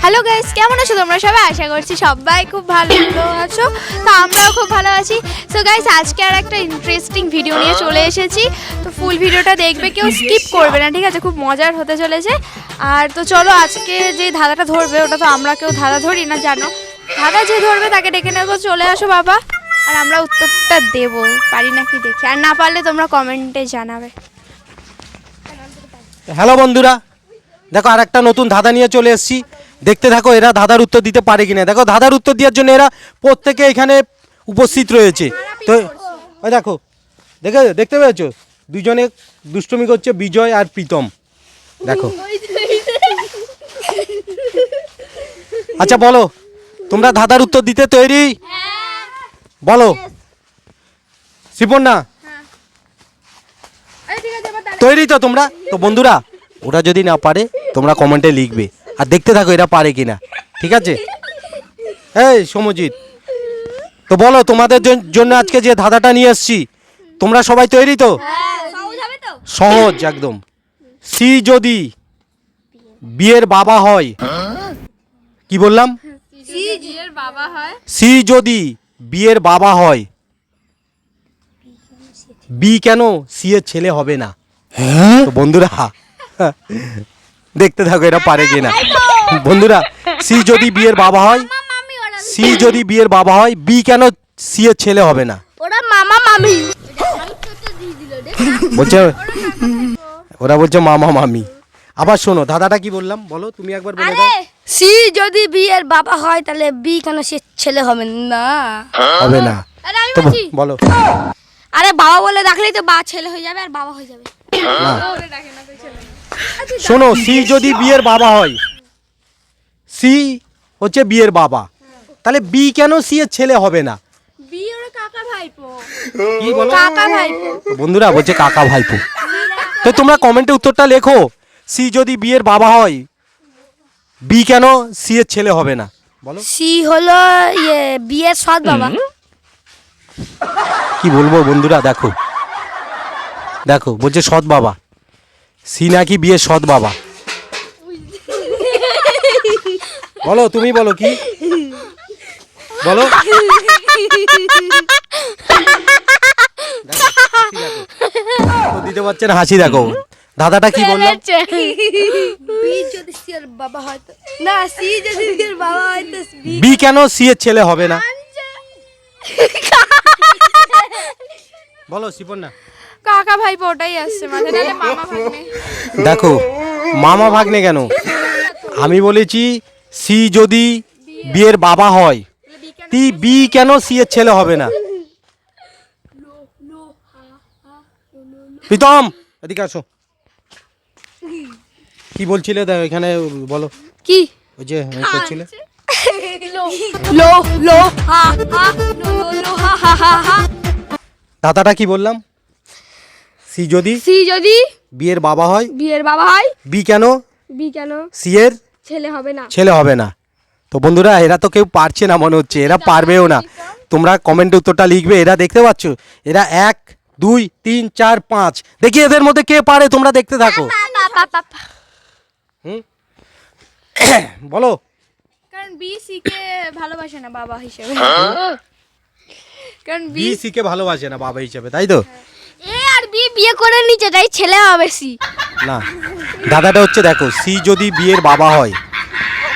Hello guys, কেমন আছো তোমরা সবাই? আশা করছি সবাই খুব ভালো আছো। তো আমরাও খুব ভালো আছি। সো গাইস, আজকে আর একটা ইন্টারেস্টিং ভিডিও নিয়ে চলে এসেছি। তো ফুল ভিডিওটা দেখবে, কেউ স্কিপ করবে না, ঠিক আছে? খুব মজার হতে চলেছে। আর তো চলো, আজকে যে ধাঁধাটা ধরবে ওটা তো আমরা কেউ ধাঁধা ধরি না, জানো। ধাঁধা যে ধরবে তাকে ডেকে নেবো, চলে আসো বাবা। আর আমরা উত্তরটা দেবো, পারি নাকি দেখি। আর না পারলে তোমরা কমেন্টে জানাবে। হ্যালো বন্ধুরা, দেখো আর একটা নতুন ধাঁধা নিয়ে চলে এসেছি। দেখতে থাকো এরা ধাঁধার উত্তর দিতে পারে কিনা। দেখো ধাঁধার উত্তর দেওয়ার জন্য এরা প্রত্যেকে এখানে উপস্থিত রয়েছে। তো ওই দেখো, দেখতে পেয়েছো দুজনে দুষ্টুমি করছে, বিজয় আর প্রীতম। দেখো, আচ্ছা বলো, তোমরা ধাঁধার উত্তর দিতে তৈরি? বলো শিপন্না, তৈরি তো তোমরা? তো বন্ধুরা, ওরা যদি না পারে তোমরা কমেন্টে লিখবে, আর দেখতে থাকো এরা পারে কিনা, ঠিক আছে? এই সমজিৎ, তো বলো তোমাদের জন্য আজকে যে ধাঁধাটা নিয়ে এসেছি, তোমরা সবাই তৈরি তো? সহজ একদম। সি যদি বিয়ের বাবা হয়, কি বললাম? সি যদি বিয়ের বাবা হয়, বি কেন সি এর ছেলে হবে না? তো বন্ধুরা দেখতে থাকো এরা পারে কিনা। বন্ধুরা, সি যদি বিয়ের বাবা হয়, সি যদি বিয়ের বাবা হয়, বি কেন সি এর ছেলে হবে না? ওরা মামা মামি বলছে, ওরা বলছে মামা মামি। আবার শোনো ধাঁধাটা কি বললাম, বলো তুমি একবার বলে দাও। সি যদি বিয়ের বাবা হয় তাহলে বি কেন সে ছেলে হবে না? হবে না তো বলো। আরে বাবা বলে রাখলেই তো বা ছেলে হয়ে যাবে আর বাবা হয়ে যাবে। না, শোনো, সি যদি বিয়ের বাবা হয়, সি হচ্ছে বিয়ের বাবা, তাহলে বি কেন সি এর ছেলে হবে না? কি বলো? বন্ধুরা বলছে কাকা ভাইপো। তো তোমরা কমেন্টে উত্তরটা লেখো, সি যদি বিয়ের বাবা হয়, বি কেন সি এর ছেলে হবে না? বলো। সি হলো বিয়ের সৎ বাবা। কি বলবো বন্ধুরা, দেখো দেখো বলছে সৎ বাবা, সি নাকি বিয়ের সৎ বাবা। বলো, তুমি বলো কি বলো। দিতে পারছে না, হাসি দেখো। দাদাটা কি বললাম? বি যদি সি এর বাবা হয় তো না, সি যদি বিয়ের বাবা হয় তো বি কেন সি এর ছেলে হবে না? বলো শিপন্না। কাকা ভাইপো ওটাই আসছে মাঝে, নাহলে মামা ভাগ্নে। দেখো, মামা ভাগ্নে কেন? আমি বলেছি সি যদি বিয়ের বাবা হয়, বি কেন সি এর ছেলে হবে না? প্রীতম এদিকে আসো। কি বলছিলে এখানে, বলো কি? ওই যে করছিলে লো লো হা হা লো লো হা হা হা হা। দাদাটা কি বললাম? সি যদি বিয়ের বাবা হয়, বি কেন সি এর ছেলে হবে না? ছেলে হবে না? তো বন্ধুরা, এরা তো কেউ পারছে না মনে হচ্ছে, এরা পারবেও না। তোমরা কমেন্টে উত্তরটা লিখবে। এরা দেখতে পাচ্ছ, এরা 1 2 3 4 5, দেখি এদের মধ্যে কে পারে, তোমরা দেখতে থাকো। বলো। কারণ বি সি কে ভালোবাসে না বাবা হিসেবে। কারণ বি সি কে ভালোবাসে না বাবা হিসেবে, তাই তো? এ আর বি বিয়ে করে নিচে, তাই ছেলে হবে সি। না, দাদাটা হচ্ছে, দেখো, সি যদি বিয়ের বাবা হয়,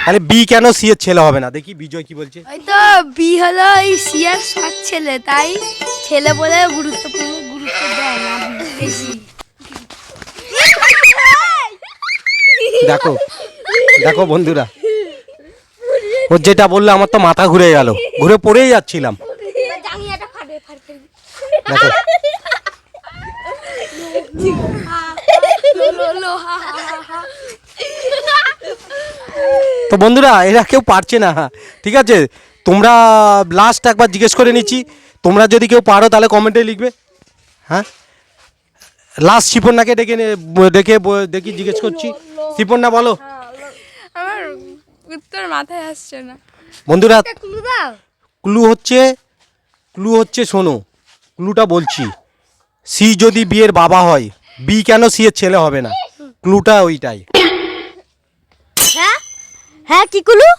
তাহলে বি কেন সি এর ছেলে হবে না? দেখি বিজয় কি বলছে। ওই তো বি হলো এই সি এর সৎ ছেলে, তাই ছেলে বলে গুরুত্ব দেয় না বেশি। দেখো দেখো বন্ধুরা, ও যেটা বললে আমার তো মাথা ঘুরে গেল, ঘুরে পড়েই যাচ্ছিলাম। দেখো, তো বন্ধুরা, এরা কেউ পারছে না, ঠিক আছে? তোমরা লাস্ট একবার জিজ্ঞেস করে নিচ্ছি, তোমরা যদি কেউ পারো তাহলে কমেন্টে লিখবে। হ্যাঁ, লাস্ট শিপন্নাকে ডেকে দেখি, জিজ্ঞেস করছি। শিপন্না বলো। আমার উত্তর মাথায় আসছে না। বন্ধুরা, ক্লু দাও। ক্লু হচ্ছে শোনো, ক্লুটা বলছি। সি যদি বিয়ের বাবা হয়, বি কেন সি এর ছেলে হবে না? ক্লুটা ওইটাই। হ্যাঁ হ্যাঁ কি কুলু?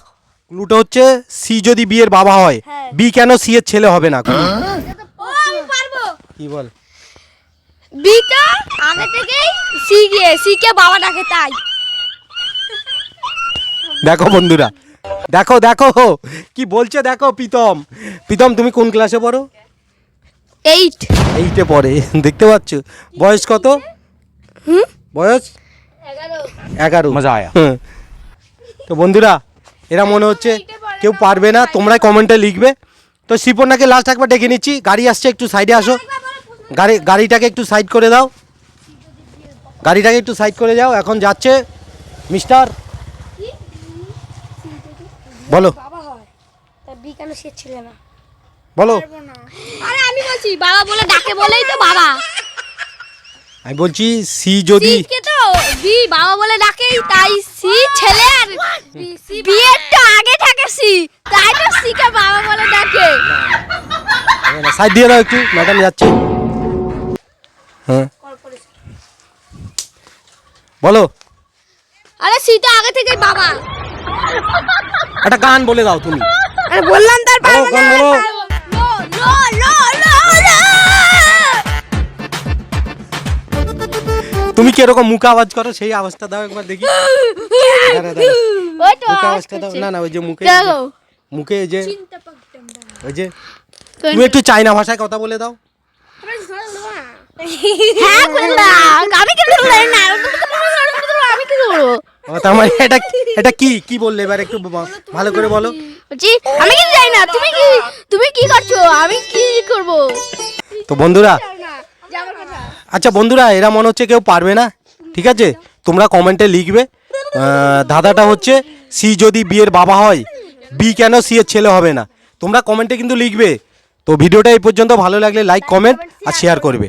ক্লুটা হচ্ছে সি যদি বি এর বাবা হয়, হ্যাঁ। বি কেন সি এর ছেলে হবে না? ও আমি পারবো। কি বল? বিটা আগে থেকেই সি কে বাবা ডাকে তাই। দেখো বন্ধুরা, দেখো দেখো কি বলছে, দেখো প্রীতম। প্রীতম তুমি কোন ক্লাসে পড়ো? 8 এইটে পড়ে, দেখতে পাচ্ছ? বয়স কত? বয়স 11। मजा आया। তো বন্ধুরা, এরা মনে হচ্ছে কেউ পারবে না, তোমরাই কমেন্টে লিখবে। তো শিপনাকে লাস্ট একবার ডেকে নিচ্ছি, গাড়ি আসছে, একটু সাইডে আসো। গাড়িটাকে একটু সাইড করে দাও, গাড়িটাকে একটু সাইড করে যাও। এখন যাচ্ছে মিস্টার, বলো বাবা হয় তা বি কেন সে ছেলে না? বলো। আরে আমি বলছি বাবা বলে ডাকে বলেই তো বাবা। আমি বলছি সি যদি, সি কে তো বি বাবা বলে ডাকেই তাই সি ছেলে, আর বি এর তো আগে থাকে সি, তাই তো সি কে বাবা বলে ডাকে। সাইড দিয়ে দাও একটু, ম্যাডাম যাচ্ছে। হ্যাঁ বলো, আরে সি তো আগে থেকেই বাবা। একটা গান বলে দাও তুমি। আরে বললাম তার বলো, গান বলো। লো লো লো লো লো। তুমি কি এরকম মুখে আওয়াজ করো, সেই আওয়াজটা দাও একবার দেখি। দাঁড়া, দাঁড়া। ওই তো মুখে আওয়াজটা দাও। না না, ওই যে মুখে, দেখো মুখে এই যে, ওই যে তুমি একটু চাইনা ভাষায় কথা বলে দাও। হ্যাঁ বললাম আমি কি করব না, আমি কি করব? ও, তার মানে এটা কি বললে এবার একটু ভালো করে বলো। বলছি আমি কি জানি না, তুমি কি করছো, আমি কি করব? তো বন্ধুরা, আচ্ছা বন্ধুরা, এরা মনে হচ্ছে কেউ পারবে না, ঠিক আছে? তোমরা কমেন্টে লিখবে দাদাটা হচ্ছে সি যদি বি এর বাবা হয়, বি কেন সি এর ছেলে হবে না। তোমরা কমেন্টে কিন্তু লিখবে। তো ভিডিওটা এই পর্যন্ত, ভালো লাগলে লাইক, কমেন্ট আর শেয়ার করবে।